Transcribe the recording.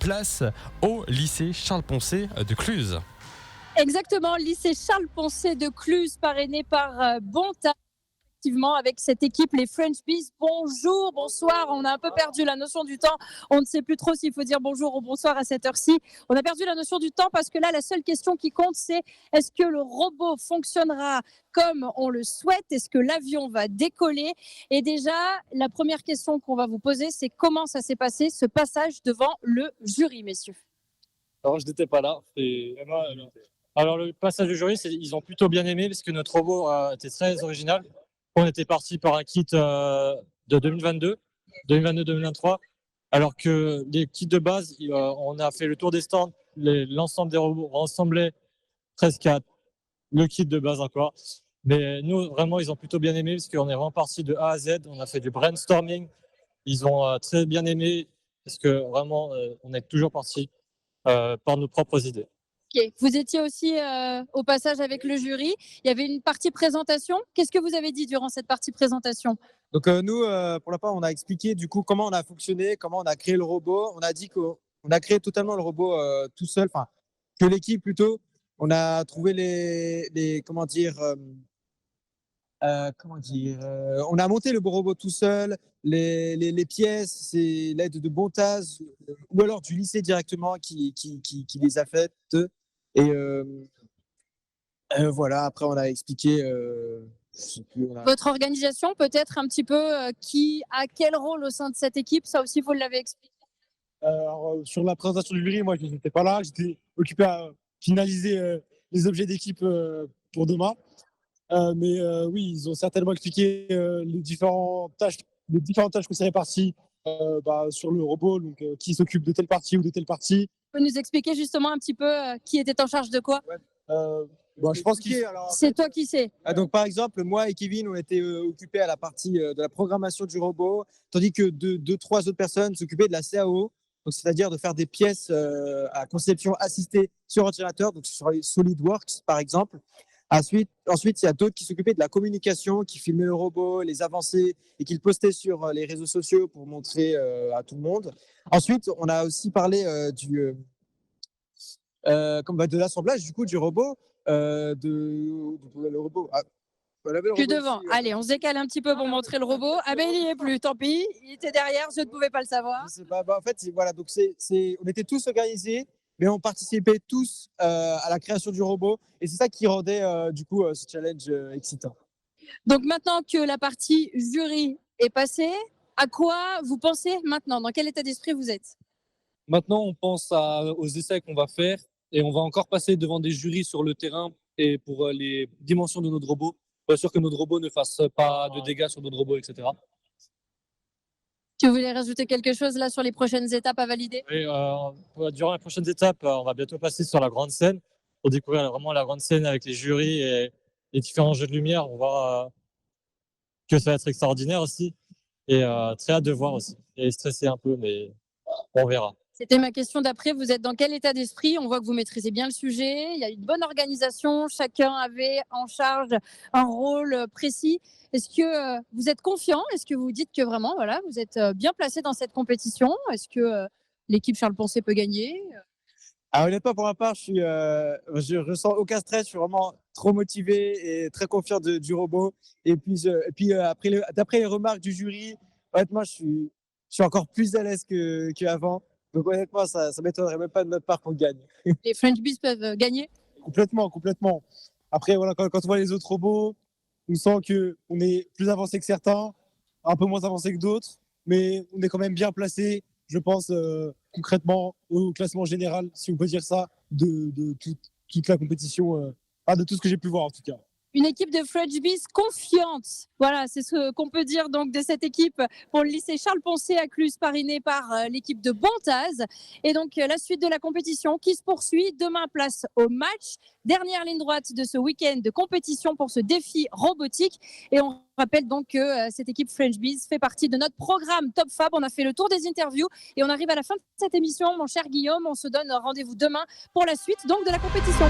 place au lycée Charles-Poncet de Cluses. Exactement, lycée Charles-Poncet de Cluses, parrainé par Bonta. Effectivement, avec cette équipe, les French Bees. Bonjour, bonsoir. On a un peu perdu la notion du temps. On ne sait plus trop s'il faut dire bonjour ou bonsoir à cette heure-ci. On a perdu la notion du temps parce que là, la seule question qui compte, c'est est-ce que le robot fonctionnera comme on le souhaite? Est-ce que l'avion va décoller? Et déjà, la première question qu'on va vous poser, c'est comment ça s'est passé, ce passage devant le jury, messieurs? Alors, je n'étais pas là. Alors, le passage du jury, ils ont plutôt bien aimé parce que notre robot était très original. On était parti par un kit de 2022-2023, alors que les kits de base, on a fait le tour des stands, l'ensemble des robots ressemblaient presque à le kit de base encore. Mais nous, vraiment, ils ont plutôt bien aimé parce qu'on est vraiment parti de A à Z. On a fait du brainstorming. Ils ont très bien aimé parce que vraiment, on est toujours parti par nos propres idées. Okay. Vous étiez aussi au passage avec le jury. Il y avait une partie présentation. Qu'est-ce que vous avez dit durant cette partie présentation? Donc nous, pour la part, on a expliqué du coup comment on a fonctionné, comment on a créé le robot. On a dit qu'on a créé totalement le robot tout seul, enfin que l'équipe plutôt. On a trouvé les comment dire, on a monté le robot tout seul. Les pièces, c'est l'aide de Bontaz ou alors du lycée directement qui les a faites. Et voilà, après on a expliqué. Je sais plus, Votre organisation, peut-être un petit peu, qui a quel rôle au sein de cette équipe? Ça aussi, vous l'avez expliqué. Alors, sur la présentation du jury, moi je n'étais pas là. J'étais occupé à finaliser les objets d'équipe pour demain. Mais oui, ils ont certainement expliqué les différentes tâches qu'on s'est réparties sur le robot, donc qui s'occupe de telle partie ou de telle partie. Vous pouvez nous expliquer justement un petit peu qui était en charge de quoi? je pense que c'est toi qui sais. Donc par exemple, moi et Kevin, on était occupés à la partie de la programmation du robot, tandis que trois autres personnes s'occupaient de la CAO, donc c'est-à-dire de faire des pièces à conception assistée sur ordinateur, donc sur les SolidWorks par exemple. Ensuite, il y a d'autres qui s'occupaient de la communication, qui filmaient le robot, les avancées et qui le postaient sur les réseaux sociaux pour montrer à tout le monde. Ensuite, on a aussi parlé de l'assemblage du coup du robot. Le robot. Plus devant. Ici, allez, on se décale un petit peu pour montrer le robot. Ah ben il n'y est plus, tant pis. Il était derrière, je ne pouvais pas le savoir. Je sais pas, en fait, voilà, donc on était tous organisés, mais on participait tous à la création du robot, et c'est ça qui rendait du coup ce challenge excitant. Donc maintenant que la partie jury est passée, à quoi vous pensez maintenant? Dans quel état d'esprit vous êtes? Maintenant, on pense aux essais qu'on va faire, et on va encore passer devant des jurys sur le terrain et pour les dimensions de notre robot, pour être sûr que notre robot ne fasse pas de dégâts sur notre robot, etc. Tu voulais rajouter quelque chose là sur les prochaines étapes à valider? Oui, durant les prochaines étapes, on va bientôt passer sur la grande scène pour découvrir vraiment la grande scène avec les jurys et les différents jeux de lumière. On voit que ça va être extraordinaire aussi, et très hâte de voir aussi. Et stressé un peu, mais on verra. C'était ma question d'après. Vous êtes dans quel état d'esprit? On voit que vous maîtrisez bien le sujet. Il y a une bonne organisation. Chacun avait en charge un rôle précis. Est-ce que vous êtes confiant? Est-ce que vous dites que vraiment, voilà, vous êtes bien placé dans cette compétition? Est-ce que l'équipe Charles-Poncet peut gagner? Honnêtement, pour ma part, je ressens aucun stress. Je suis vraiment trop motivé et très confiant du robot. Et puis d'après les remarques du jury, honnêtement, je suis encore plus à l'aise qu'avant. Donc honnêtement, ça m'étonnerait même pas de notre part qu'on gagne. Les French Bees peuvent gagner? Complètement. Après, voilà, quand on voit les autres robots, on sent qu'on est plus avancé que certains, un peu moins avancé que d'autres, mais on est quand même bien placé, je pense, concrètement, au classement général, si on peut dire ça, de toute la compétition, de tout ce que j'ai pu voir en tout cas. Une équipe de French Bees confiante. Voilà, c'est ce qu'on peut dire donc de cette équipe pour le lycée Charles-Poncet à Cluses, parrainée par l'équipe de Bontaz. Et donc la suite de la compétition qui se poursuit. Demain, place au match. Dernière ligne droite de ce week-end de compétition pour ce défi robotique. Et on rappelle donc que cette équipe French Bees fait partie de notre programme Top Fab. On a fait le tour des interviews et on arrive à la fin de cette émission. Mon cher Guillaume, on se donne rendez-vous demain pour la suite donc de la compétition.